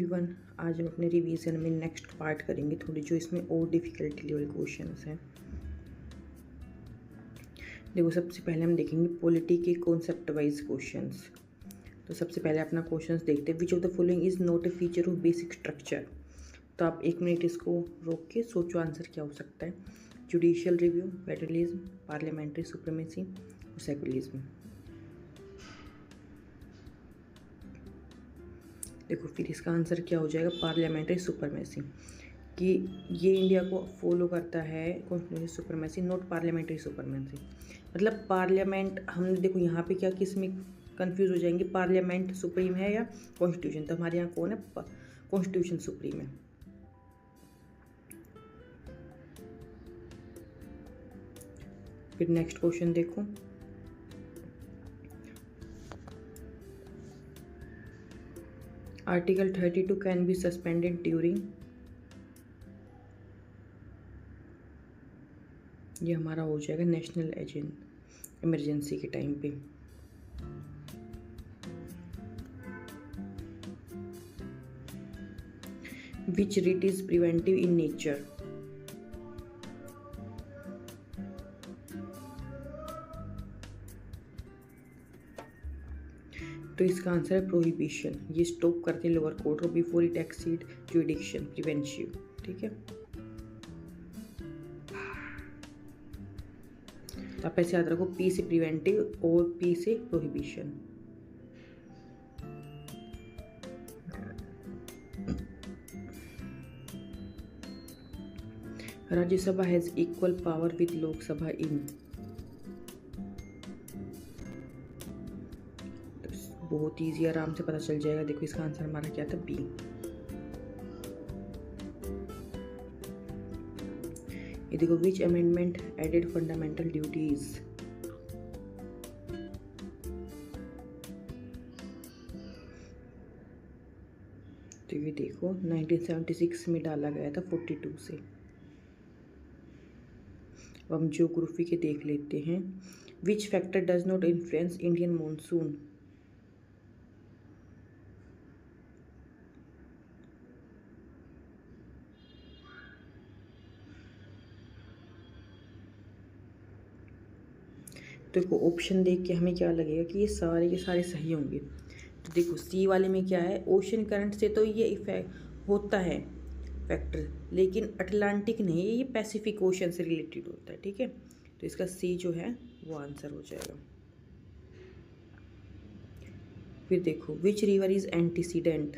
Everyone, आज हम अपने रिवीजन में नेक्स्ट पार्ट करेंगे थोड़ी, जो इसमें और डिफ़िकल्टी लेवल क्वेश्चंस हैं। देखो, सबसे पहले हम देखेंगे पॉलिटी के कॉन्सेप्ट वाइज क्वेश्चंस। तो सबसे पहले अपना क्वेश्चंस देखते हैं। Which of the following is not a feature of basic structure. तो आप 1 मिनट इसको रोक के सोचो आंसर क्या हो सकता है। Judicial review, federalism, parliamentary supremacy और सेकुलरिज्म। देखो, फिर इसका आंसर क्या हो जाएगा, पार्लियामेंट्री सुपरमेसी, कि ये इंडिया को फॉलो करता है constitutional supremacy, not parliamentary supremacy. मतलब पार्लियामेंट, हम देखो यहाँ पे क्या किस में कंफ्यूज हो जाएंगे, पार्लियामेंट सुप्रीम है या कॉन्स्टिट्यूशन। तो हमारे यहाँ कौन है, कॉन्स्टिट्यूशन सुप्रीम है। फिर नेक्स्ट क्वेश्चन देखो, article 32 can be suspended during, ये हमारा हो जाएगा नेशनल इमरजेंसी के टाइम पे। Which writ is preventive in nature. तो इसका आंसर है प्रोहिबिशन। ये स्टॉप करते हैं लोअर कोर्ट को before it exceed jurisdiction, preventive. ठीक है, तो आप ऐसे याद रखो, पी से प्रिवेंटिव और पी से prohibition. Rajya Sabha has equal power with Lok Sabha in, बहुत ईजी, आराम से पता चल जाएगा। देखो, इसका आंसर हमारा क्या था, बी। ये देखो, which amendment added fundamental duties. तो ये देखो 1976 में डाला गया था 42 से। अब हम ज्योग्राफी के देख लेते हैं। Which factor does not influence Indian monsoon. तो देखो, ऑप्शन देख के हमें क्या लगेगा कि ये सारे के सारे सही होंगे। तो देखो, सी वाले में क्या है, ओशन करंट से तो ये इफेक्ट होता है फैक्टर, लेकिन अटलांटिक नहीं, ये पैसिफिक ओशन से रिलेटेड होता है। ठीक है, तो इसका सी जो है वो आंसर हो जाएगा। फिर देखो, which river is antecedent.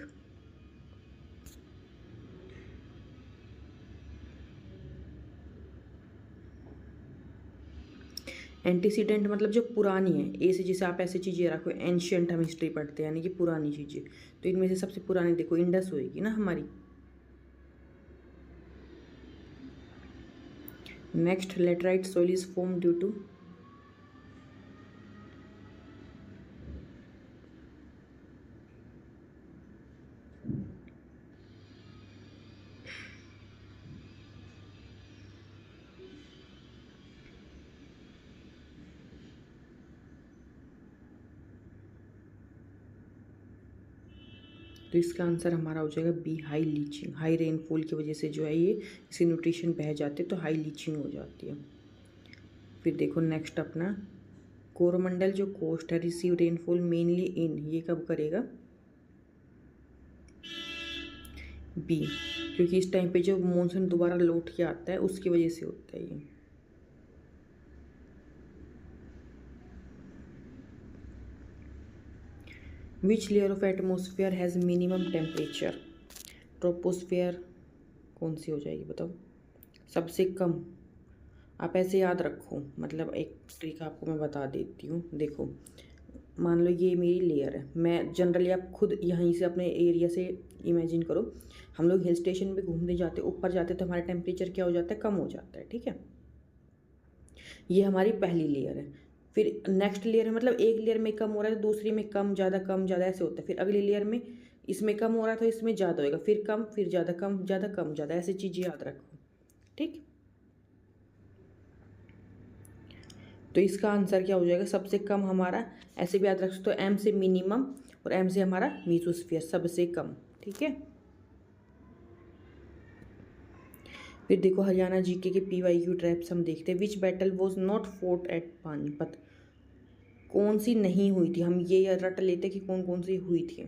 Antecedent मतलब जो पुरानी है, ए से जैसे आप ऐसी चीज़ें रखो, एंशियंट हम हिस्ट्री पढ़ते हैं, यानी कि पुरानी चीज़ें। तो इनमें से सबसे पुरानी देखो इंडस होएगी ना हमारी। Next, laterite soil is form due to. तो इसका आंसर हमारा हो जाएगा B, high leaching. High rainfall की वजह से जो है ये इसके न्यूट्रिशन बह जाते हैं, तो हाई लीचिंग हो जाती है। फिर देखो नेक्स्ट अपना, कोरोमंडल जो कोस्ट है रिसीव रेनफॉल मेनली इन, ये कब करेगा, बी, क्योंकि इस टाइम पे जो मानसून दोबारा लौट के आता है उसकी वजह से होता है ये। Which layer of atmosphere has minimum temperature. Troposphere कौन सी हो जाएगी बताओ, सबसे कम। आप ऐसे याद रखो, मतलब एक ट्रिक आपको मैं बता देती हूँ। देखो, मान लो ये मेरी लेयर है, मैं जनरली, आप खुद यहीं से अपने एरिया से इमेजिन करो, हम लोग हिल स्टेशन पे घूमने जाते, ऊपर जाते तो हमारा टेम्परेचर क्या हो जाता है, कम हो जाता है। ठीक है, ये हमारी पहली लेयर है। फिर नेक्स्ट लेयर में, मतलब एक लेयर में कम हो रहा है तो दूसरी में कम ज़्यादा ऐसे होता है। फिर अगली लेयर में इसमें कम हो रहा है तो इसमें ज़्यादा होएगा, फिर कम, फिर ज़्यादा, कम ज़्यादा, कम ज़्यादा, ऐसी चीज़ें याद रखो। ठीक, तो इसका आंसर क्या हो जाएगा, सबसे कम हमारा, ऐसे भी याद रख सकते हो, एम से मिनिमम और एम से हमारा मीसोस्फीयर, सबसे कम। ठीक है, फिर देखो हरियाणा जीके के PYQ ट्रैप्स हम देखते हैं। विच battle was not fort eight Panipat, कौन सी नहीं हुई थी, हम ये रट लेते कि कौन कौन सी हुई थी।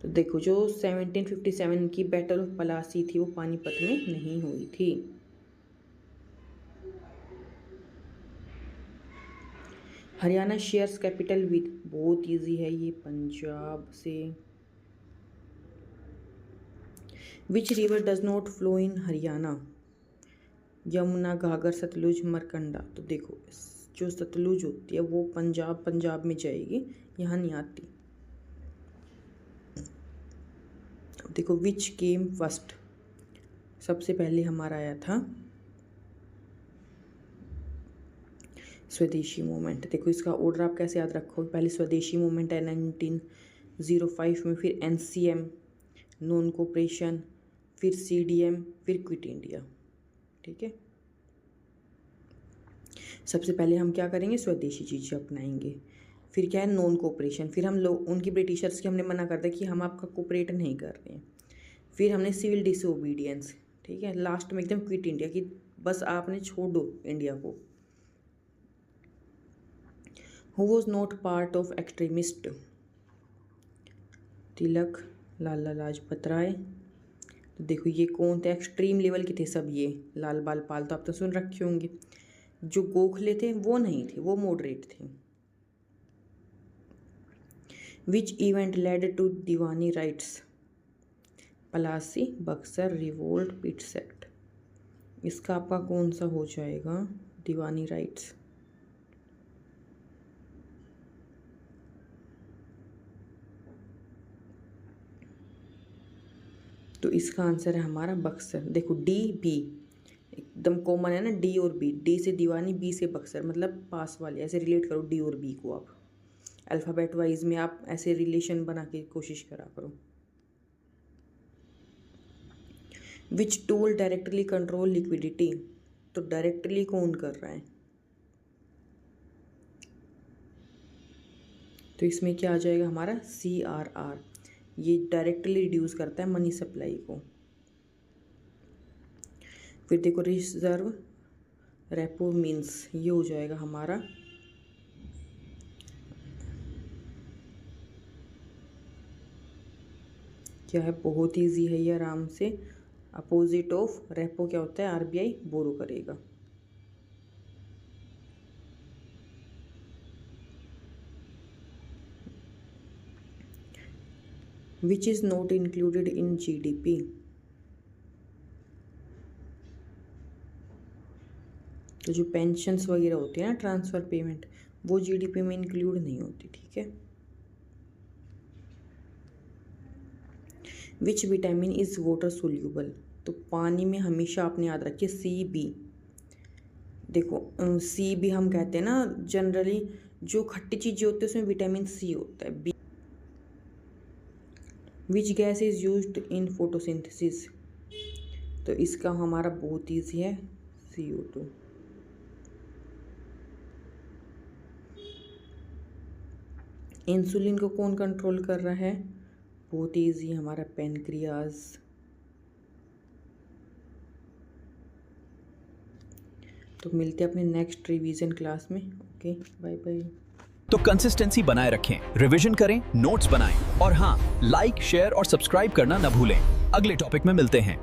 तो देखो जो 1757 की बैटल ऑफ पलासी थी वो पानीपत में नहीं हुई थी। हरियाणा शेयर्स कैपिटल विद, बहुत इजी है ये, पंजाब से। Which river does not flow in Haryana, Yamuna, Ghaggar, Sutlej, Markanda. तो देखो जो सतलुज होती है वो पंजाब में जाएगी, यहाँ नहीं आती। देखो विच केम फर्स्ट, सबसे पहले हमारा आया था स्वदेशी मूवमेंट। देखो इसका ऑर्डर आप कैसे याद रखोगे, पहले स्वदेशी मूवमेंट है 1905 में, फिर NCM नॉन कोऑपरेशन, फिर CDM, फिर क्विट इंडिया। ठीक है, सबसे पहले हम क्या करेंगे, स्वदेशी चीज़ें अपनाएंगे, फिर क्या है नॉन कोऑपरेशन, फिर हम लोग उनकी ब्रिटिशर्स की हमने मना कर दिया कि हम आपका कोऑपरेट नहीं कर रहे हैं, फिर हमने सिविल डिसोबीडियंस। ठीक है, लास्ट में एकदम क्विट इंडिया कि बस आपने छोड़ दो इंडिया को। Who was not part of extremist, Tilak, Lala Lajpat Rai. तो देखो ये कौन थे, एक्सट्रीम लेवल के थे सब ये, लाल बाल पाल तो आप तो सुन रखे होंगे। जो गोखले थे वो नहीं थे, वो मॉडरेट थे। Which event led to Diwani rights, Plassey, Buxar, revolt, Pitt's act. इसका आपका कौन सा हो जाएगा, दीवानी राइट्स। तो इसका आंसर है हमारा बक्सर। देखो DB एकदम कॉमन है ना, D और B, D से दीवानी, B से बक्सर, मतलब पास वाले, ऐसे रिलेट करो D और B को। आप अल्फ़ाबेट वाइज में आप ऐसे रिलेशन बना के कोशिश करा करो। Which tool directly control liquidity, तो डायरेक्टली कौन कर रहा है, तो इसमें क्या आ जाएगा हमारा CRR, ये डायरेक्टली रिड्यूस करता है मनी सप्लाई को। फिर देखो रिजर्व रेपो मीन्स, ये हो जाएगा हमारा क्या है, बहुत ईजी है ये, आराम से। अपोजिट ऑफ रेपो क्या होता है, RBI बोरो करेगा। Which is not included in GDP, तो जो पेंशन्स वगैरह होती है ना, ट्रांसफ़र पेमेंट, वो GDP में इंक्लूड नहीं होती। ठीक है, which vitamin is water soluble, तो पानी में हमेशा आपने याद रखिए CB। देखो CB हम कहते हैं ना, जनरली जो खट्टी चीज़ें होती है उसमें विटामिन C होता है। Which gas is used in photosynthesis, तो इसका हमारा बहुत ईजी है, CO2। इंसुलिन को कौन कंट्रोल कर रहा है, बहुत ईजी, हमारा पेनक्रियाज। तो मिलते हैं अपने नेक्स्ट रिवीजन क्लास में। Okay, bye bye. तो कंसिस्टेंसी बनाए रखें, रिवीजन करें, नोट्स बनाएं और हाँ, लाइक, शेयर और सब्सक्राइब करना न भूलें। अगले टॉपिक में मिलते हैं।